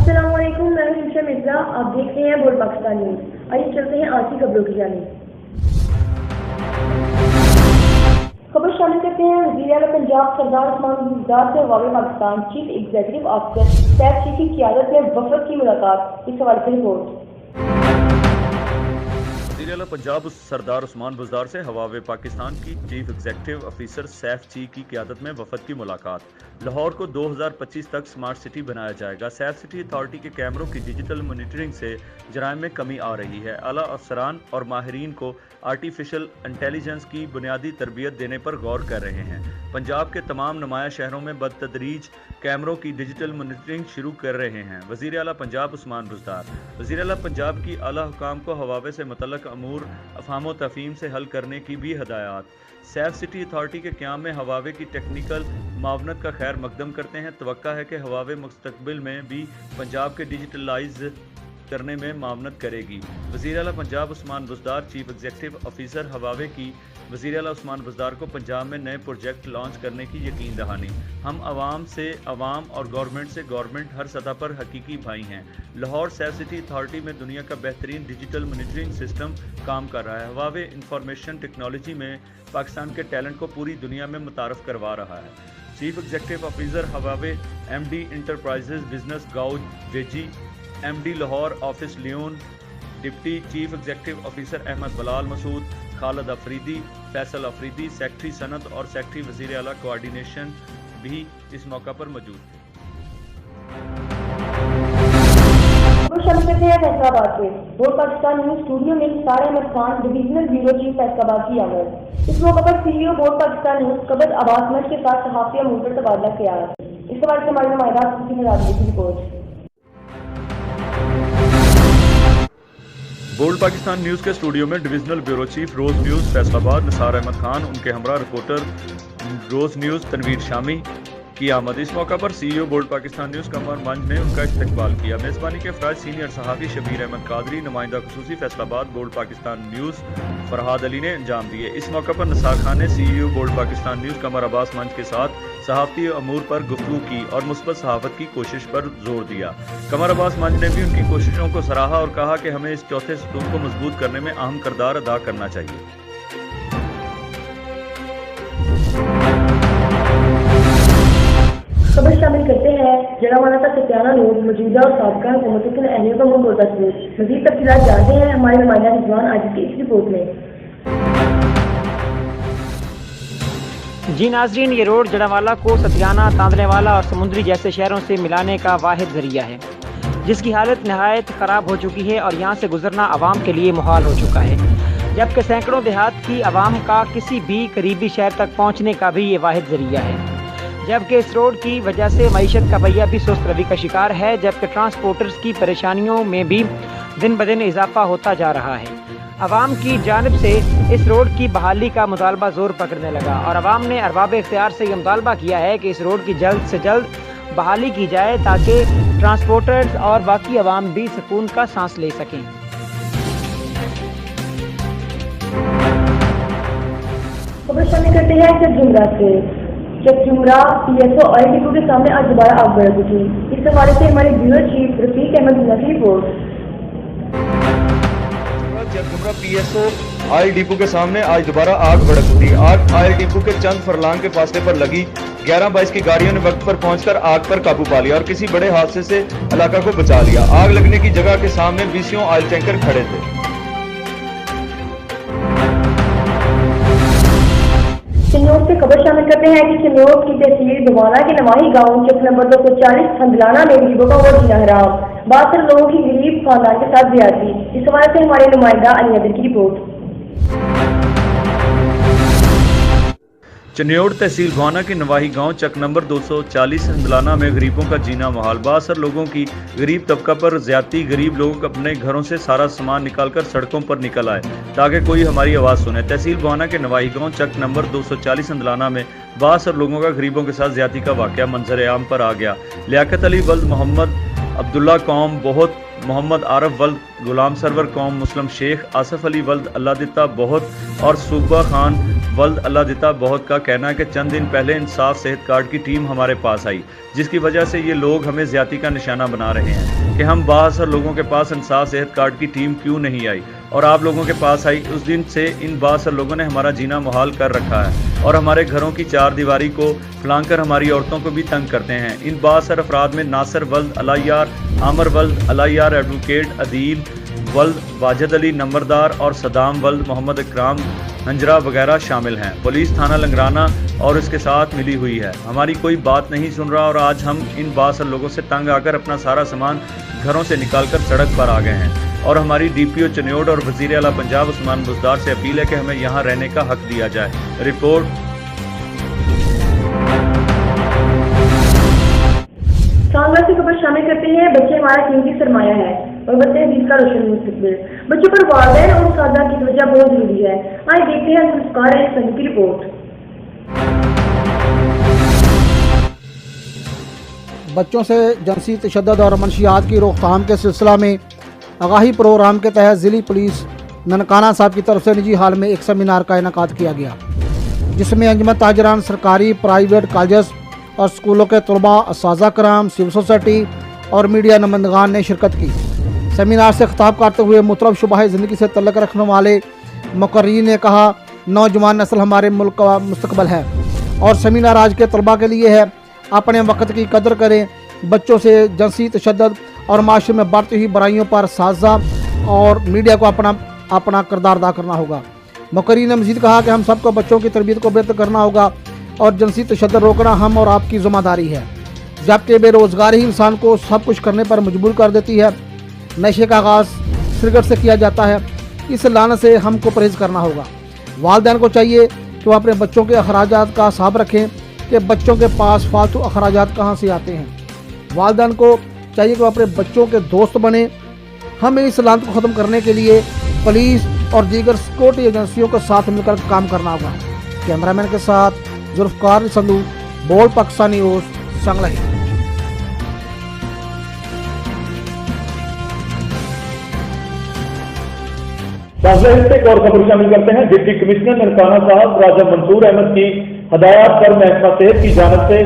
अस्सलाम वालेकुम, मैं हूं शिक्षा मिर्जा। आप देख रहे हैं बोल पाकिस्तान न्यूज। आइए चलते हैं आज की खबरों की जानिब। खबर शामिल करते हैं वज़ीर आला पंजाब सरदार उस्मान बुज़दार से Huawei Pakistan chief executive officer Saif ची की क़ियादत में वफ़द की मुलाकात। इस हवाले से रिपोर्ट। वज़ीर आला पंजाब सरदार उस्मान बुज़दार से हवावे पाकिस्तान की चीफ एग्जीक्यूटिव ऑफिसर सैफ ची की क़ियादत में वफ़द की मुलाकात। लाहौर को 2025 तक स्मार्ट सिटी बनाया जाएगा। सैफ सिटी अथॉरिटी के कैमरों की डिजिटल मॉनिटरिंग से जराइम में कमी आ रही है। आला अफसरान और माहिरीन को आर्टिफिशियल इंटेलिजेंस की बुनियादी तरबियत देने पर गौर कर रहे हैं। पंजाब के तमाम नुमाया शहरों में बदतदरीज कैमरों की डिजिटल मॉनिटरिंग शुरू कर रहे हैं। वज़ीर आला पंजाब उस्मान बुज़दार। वज़ीर आला पंजाब की आला हुकाम को हवावे से मुतल्लक अमूर अफ़हाम तफ़हीम से हल करने की भी हदायत। सैफ सिटी अथॉरिटी के क़याम में हवावे की टेक्निकल मावनत का खैर मकदम करते हैं। तवक्का है कि हवावे मुस्तक़बिल में भी पंजाब के डिजिटलाइज करने में मावनत करेगी। वज़ीर आला Punjab Usman Buzdar chief executive officer Huawei की वज़ीर आला उस्मान बुज़दार को पंजाब में नए प्रोजेक्ट लॉन्च करने की यकीन दहानी। हम आवाम से आवाम और गवर्नमेंट से गवर्नमेंट हर सतह पर हकीकी भाई हैं। लाहौर सैफ सिटी अथॉरिटी में दुनिया का बेहतरीन डिजिटल मॉनिटरिंग सिस्टम काम कर रहा है। हवावे इंफॉर्मेशन टेक्नोलॉजी में पाकिस्तान के टैलेंट को पूरी दुनिया में मुतारफ़ करवा रहा है। Chief executive officer Huawei MD enterprises business गाउज वेजी, MD लाहौर ऑफिस लियोन, deputy chief executive officer Ahmad Bilal Masood, Khalid Afridi, Faisal Afridi, secretary सनत और सेक्रेटरी वज़ीर आला कोऑर्डिनेशन भी इस मौका पर मौजूद थे। शामिल करते हैं फैसलाबाद से। बोल पाकिस्तान न्यूज स्टूडियो में Nisar Ahmed Khan divisional bureau chief Faisalabad की आमद। इस मौके पर CEO बोल पाकिस्तान न्यूज कबद अब्बास मर्द के साथ सहाफ़ी अमूर पर तबादला किया। इस हवाले से हमारे नुमाइंदा की रिपोर्ट। बोल्ड पाकिस्तान न्यूज़ के स्टूडियो में डिविजनल ब्यूरो चीफ रोज़ न्यूज़ फैसलाबाद निसार अहमद खान, उनके हमरा रिपोर्टर रोज़ न्यूज़ तनवीर शामी की आमद। इस मौका पर CEO बोल्ड पाकिस्तान न्यूज़ कमर मंज ने उनका इस्तकबाल किया। मेज़बानी के अफराज सीनियर सहाफ़ी शबीर अहमद कादरी, नुमाइंदा खुसूसी फैसलाबाद बोल्ड पाकिस्तान न्यूज़ फरहाद अली ने अंजाम दिए। इस मौका पर निसार खान ने CEO बोल्ड पाकिस्तान न्यूज़ कमर अब्बास मंज के साथ सहाफ़ती अमूर पर गुफ्तगू की और मुस्बत सहाफ़त की कोशिश पर जोर दिया। कमर अब्बास मंज ने भी उनकी कोशिशों को सराहा और कहा कि हमें इस चौथे सतून को मजबूत करने में अहम किरदार अदा करना चाहिए। खबर शामिल करते हैं जड़ावाना का सत्याना नोट मौजूदा और साबका हुकूमतों के अहलियों का मुंह बोलता सबूत। मज़ीद तफसीलात जानते हैं हमारे नुमाइंदा रिजवान आज की इस रिपोर्ट में। जी नाजरीन, ये रोड जड़ावाला को सतियाना, तांदलेवाला और समुंदरी जैसे शहरों से मिलाने का वाहिद जरिया है, जिसकी हालत नहायत ख़राब हो चुकी है और यहाँ से गुजरना आवाम के लिए मुहाल हो चुका है, जबकि सैकड़ों देहात की आवाम का किसी भी करीबी शहर तक पहुँचने का भी ये वाहिद जरिया है। जबकि इस रोड की वजह से मईशत का पहिया भी सुस्त रवि का शिकार है, जबकि ट्रांसपोर्टर्स की परेशानियों में भी दिन ब दिन इजाफा होता जा रहा है। अवाम की जानिब से इस रोड की बहाली का मुतालबा जोर पकड़ने लगा और अवाम ने अरबाब इख्तियार से यह मुतालबा किया है कि इस रोड की जल्द से जल्द बहाली की जाए ताकि ट्रांसपोर्टर्स और बाकी अवाम भी सुकून का सांस ले सकें। खबर शामिल करते हैं चकजुमरा से। चकजुमरा PSO ऑयल डिपो के सामने आज दोबारा आग भड़क उठी। इस हवाले से हमारे ब्यूरो चीफ रफीक अहमद की रिपोर्ट। चकजुमरा PSO ऑयल डिपो के सामने आज दोबारा आग भड़क उठी। आग ऑयल डिपो के चंद फरलांग के फासले पर लगी। 11-22 की गाड़ियों ने वक्त पर पहुंचकर आग पर काबू पा लिया और किसी बड़े हादसे से इलाका को बचा लिया। आग लगने की जगह के सामने 20 ऑयल टैंकर खड़े थे। चिन्नौर से खबर शामिल करते हैं कि चिन्नौर की तहसील धवाना के नवाही गांव चक नंबर 240 हंदलाना में गरीबों का वो जीना हराम, 62 लोगों की गरीब खानदान के साथ ज्यादती। इस हवाले से हमारे नुमाइंदा अली अदर की रिपोर्ट। चिन्नौर तहसील भवाना के नवाही गांव चक नंबर 240 हंदलाना में गरीबों का जीना मुहाल, 62 लोगों की गरीब तबका पर ज्यादती। गरीब लोग अपने घरों से सारा सामान निकालकर सड़कों पर निकल आए ताकि कोई हमारी आवाज़ सुने। तहसील भवाना के नवाही गांव चक नंबर 240 हंदलाना में 62 लोगों का गरीबों के साथ ज्यादती का वाकया मंजर आम पर आ गया। लियाकत अली वल्द मोहम्मद अब्दुल्ला कौम बहुत मोहम्मद आरफ वल्द गुलाम सरवर कौम मुस्लिम शेख, आसिफ अली वल्द अल्लाह दिता बहुत और सूबा खान वल्द अल्लाह दिता बहुत का कहना है कि चंद दिन पहले इंसाफ सेहत कार्ड की टीम हमारे पास आई, जिसकी वजह से ये लोग हमें ज्यादती का निशाना बना रहे हैं कि हम बाहर लोगों के पास इंसाफ सेहत कार्ड की टीम क्यों नहीं आई और आप लोगों के पास आई। उस दिन से इन बासर लोगों ने हमारा जीना मुहाल कर रखा है और हमारे घरों की चार दीवारी को फलांकर हमारी औरतों को भी तंग करते हैं। इन बासर अफराद में नासिर वल्द अलायार, आमर वल्द अलायार, एडवोकेट अदील वल्द, वाजिद अली नंबरदार और सदाम वल्द मोहम्मद इकराम हंजरा वगैरह शामिल हैं। पुलिस थाना लंगराना और इसके साथ मिली हुई है, हमारी कोई बात नहीं सुन रहा और आज हम इन बासर लोगों से तंग आकर अपना सारा सामान घरों से निकालकर सड़क पर आ गए हैं और हमारी DPO चन्योड और वज़ीर आला पंजाब उस्मान बुज़दार से अपील है कि हमें यहाँ रहने का हक दिया जाए। रिपोर्ट। सांगला से खबर शामिल करते हैं। बच्चे हमारा कीमती सरमाया है और बच्चे हैं जिसका रोशन मुस्तकबिल। बच्चों पर वालिदैन और उस्तादा की तवज्जो बहुत जरूरी है। आइए देखते हैं जुल्फ़कार संधू की रिपोर्ट। बच्चों से जिनसी तशद्दुद और मनशियात की रोकथाम के सिलसिला में आगाही प्रोग्राम के तहत ज़िली पुलिस ननकाना साहब की तरफ से निजी हाल में एक सेमिनार का इनेकाद किया गया, जिसमें अंजुमन ताजरान सरकारी प्राइवेट कॉलेज और स्कूलों के तलबा, असातिज़ा कराम, सिविल सोसाइटी और मीडिया नुमाइंदगान ने शिरकत की। सेमिनार से खिताब करते हुए मुतलब शुबह ज़िंदगी से तल्लुक़ रखने वाले मुक़र्रिरीन ने कहा, नौजवान नस्ल हमारे मुल्क का मुस्तक़बिल है और सेमिनार आज के तलबा के लिए है। अपने वक्त की कदर करें। बच्चों से जिनसी तशद्दुद और माशरे में बढ़ती हुई बुराइयों पर साजा और मीडिया को अपना किरदार अदा करना होगा। मुक़र्रिरीन ने मज़ीद कहा कि हम सबको बच्चों की तरबियत को बेहतर करना होगा और जिनसी तशद्दुद रोकना हम और आपकी ज़िम्मेदारी है, जबकि बेरोज़गारी ही इंसान को सब कुछ करने पर मजबूर कर देती है। नशे का आगाज़ सिगरेट से किया जाता है, इस लानत से हमको परहेज़ करना होगा। वालिदैन को चाहिए कि वो अपने बच्चों के अखराजात का हिसाब रखें कि बच्चों के पास फालतू अखराजात कहाँ से आते हैं। वालिदैन को चाहिए कि वो अपने बच्चों के दोस्त बने। हमें इस लानत को ख़त्म करने के लिए पुलिस और दीगर सिक्योरिटी एजेंसियों के साथ मिलकर काम करना होगा। कैमरामैन के साथ जुल्फ़कार संधू, बोल पाकिस्तान न्यूज़, सांगला। एक और खबर शामिल करते हैं। डिप्टी कमिश्नर ननकाना साहब राजा मंसूर अहमद की हदायत पर महकमा सेहत की जानिब से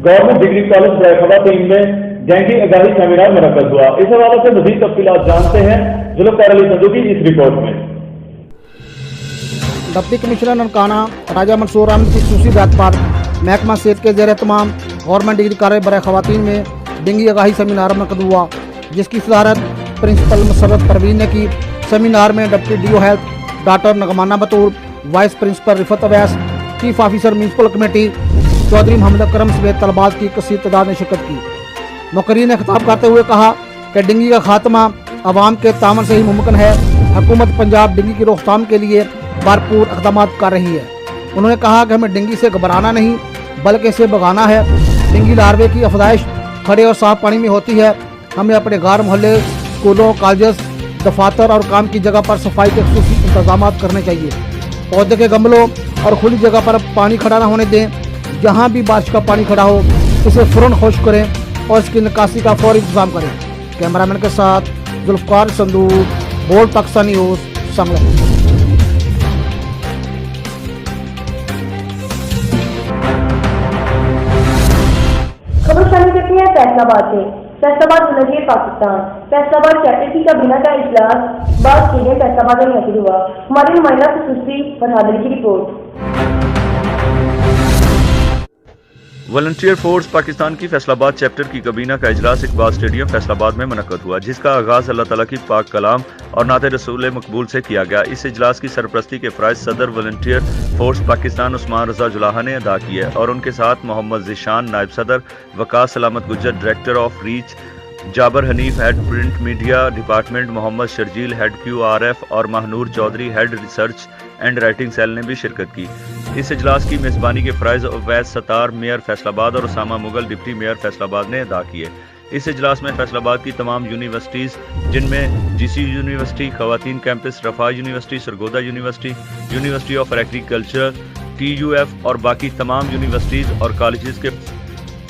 गवर्नमेंट डिग्री कॉलेज बराखवातीन में डेंगू आगाही सेमिनार मुनक्कद हुआ। इस हवाले से मज़ीद तफसीलात जानते हैं जुल्फ़कार अली संधू की इस रिपोर्ट में। डिप्टी कमिश्नर ननकाना राजा मंसूर अहमद की खुसूसी हिदायत पर महकमा सेहत के ज़ेर तमाम गवर्नमेंट डिग्री कॉलेज बराखवातीन में डेंगू आगाही सेमिनार मुनक्कद हुआ, जिसकी सदारत प्रिंसिपल मुसर्रत परवीन ने की। सेमिनार में डिप्टी DO हेल्थ डॉक्टर नगमाना Batool, vice principal Riffat Awais, chief officer municipal committee Chaudhry Mohammad Akram समेत तलबात की कसीर तादाद ने शिरकत की। मुक़र्रिरीन ने खिताब करते हुए कहा कि डेंगू का खात्मा अवाम के तामन से ही मुमकिन है। हुकूमत पंजाब डेंगू की रोकथाम के लिए भरपूर इक़दाम कर रही है। उन्होंने कहा कि हमें डेंगू से घबराना नहीं बल्कि इसे भगाना है। डेंगू लार्वे की अफजाइश खड़े और साफ पानी में होती है। हमें अपने घर, मोहल्ले, स्कूलों, कॉलेज, दफातर और काम की जगह पर सफाई के खुसूसी इंतजाम करने चाहिए। पौधे के गमलों और खुली जगह पर पानी खड़ा न होने दें। जहाँ भी बारिश का पानी खड़ा हो इसे फ़ौरन खुश्क करें और इसकी निकासी का फौरी इंतजाम करें। कैमरामैन के साथ जुल्फ़कार संधू, बोल पाकिस्तान न्यूज़, सांगला। खबर शामिल करते हैं फैसलाबाद से। फैसलाबाद मुनज़्ज़र पाकिस्तान फैसलाबाद चैप्टर का बिना का इजलास बाद के लिए फैसलाबाद में मुनक़िद हुआ। हमारी नुमाइंदा खुसूसी फरहाद अली की रिपोर्ट। वॉलंटियर फोर्स पाकिस्तान की फैसलाबाद चैप्टर की कबीना का इजलास इकबाल स्टेडियम फैसलाबाद में मुनक्कद हुआ, जिसका आगाज़ अल्लाह ताला की पाक कलाम और नाते रसूल मकबूल से किया गया। इस इजलास की सरपरस्ती के फ़राइज़ सदर वॉलंटियर फोर्स पाकिस्तान उस्मान रज़ा जुलाहा ने अदा किए और उनके साथ मोहम्मद ज़ीशान नायब सदर, Waqas Salamat Gujjar director of reach, Jabir Hanif head print media department, Mohammad Sharjeel head QRF और Mahnoor Chaudhry head research and writing cell ने भी शिरकत की। इस इजलास की मेज़बानी के फ़राइज़ अवैस सत्तार मेयर फैसलाबाद और उसामा मुगल डिप्टी मेयर फैसलाबाद ने अदा किए। इस इजलास में फैसलाबाद की तमाम यूनिवर्सिटीज़, जिनमें GCU यूनिवर्सिटी, खवातीन campus, Riphah university, Sargodha university, university of agriculture, TUF और बाकी तमाम यूनिवर्सिटीज़ और कॉलेजेस के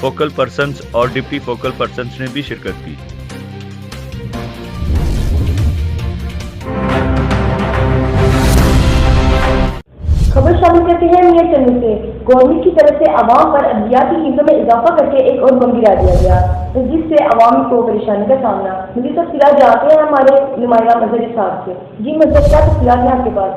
फोकल पर्सन्स और डिप्टी फोकल पर्सन्स ने भी शिरकत की। शामिल करते हैं मियां चन्नू से। गवर्नमेंट की तरफ से आवाम पर अद्वियात की कीमतों में इजाफा करके एक और बम गिरा दिया गया, जिससे आवाम को परेशानी का सामना। मज़ीद तफसीलात जानते हैं हमारे नुमाइंदा मजहर साहब से। जी मजहर, क्या तफसीलात हैं आपके पास?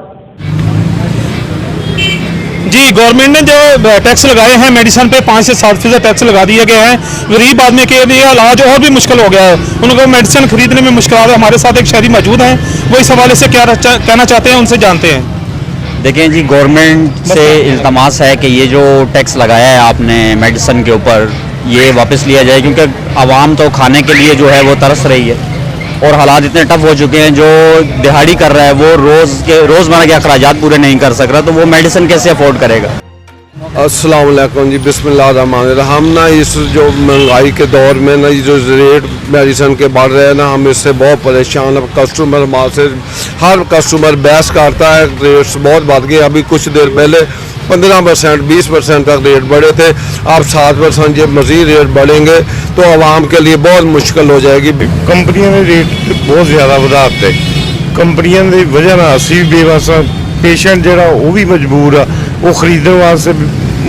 जी, गवर्नमेंट ने जो टैक्स लगाए हैं मेडिसिन पे 5 से 7% टैक्स लगा दिए गए हैं। गरीब आदमी के लिए इलाज और भी मुश्किल हो गया है, उनको मेडिसिन खरीदने में मुश्किल। हमारे साथ एक शहरी मौजूद हैं, वो इस हवाले से क्या कहना चाहते हैं, उनसे जानते हैं। देखें जी, गवर्नमेंट से इल्तमास है कि ये जो टैक्स लगाया है आपने मेडिसिन के ऊपर, ये वापस लिया जाए, क्योंकि आवाम तो खाने के लिए जो है वो तरस रही है और हालात इतने टफ हो चुके हैं। जो दिहाड़ी कर रहा है वो रोज़मर्रा के अखराजात पूरे नहीं कर सक रहा, तो वो मेडिसिन कैसे अफोर्ड करेगा। अस्सलाम वालेकुम जी, बिस्मिल्लाहिर्रहमानिर्रहीम। हम ना इस जो महंगाई के दौर में ना ये जो रेट मेडिसिन के बढ़ रहे हैं ना, हम इससे बहुत परेशान हैं। कस्टमर हमारे से हर कस्टमर बहस करता है, रेट्स बहुत बढ़ गए। अभी कुछ देर पहले 15%, 20% तक रेट बढ़े थे, अब 7% ये मज़ीद रेट बढ़ेंगे तो आवाम के लिए बहुत मुश्किल हो जाएगी। कंपनियों ने रेट बहुत ज़्यादा बढ़ा दिते, कंपनियों की वजह ना असी बेबस हाँ, पेशेंट जो वो भी मजबूर आ, वो खरीदने वास्ते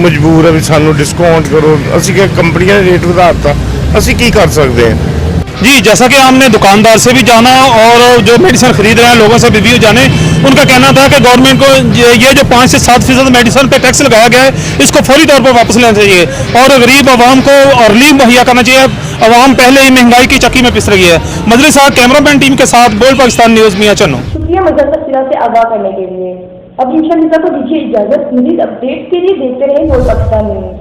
मजबूर है भी सानू डिस्काउंट करो। असी क्या कंपनियों ने रेट बढ़ा दिता, असी की कर सकते हैं। जी, जैसा कि हमने दुकानदार से भी जाना और जो मेडिसिन खरीद रहे हैं लोगों से रिव्यू जाने, उनका कहना था कि गवर्नमेंट को ये जो 5 से 7% मेडिसिन पे टैक्स लगाया गया है, इसको फौरी तौर पर वापस लेना चाहिए और गरीब आवाम को रिलीफ मुहैया करना चाहिए। आवाम पहले ही महंगाई की चक्की में पिस रही है। मजलिस साहब, कैमरामैन टीम के साथ बोल पाकिस्तान न्यूज़, मियां चन्नू। शुक्रिया मजहर तफसीलात से आगाह करने के लिए। अब इंशाअल्लाह को दीजिए इजाजत। मज़ीद अपडेट के लिए देखते रहे बोल पाकिस्तान न्यूज़।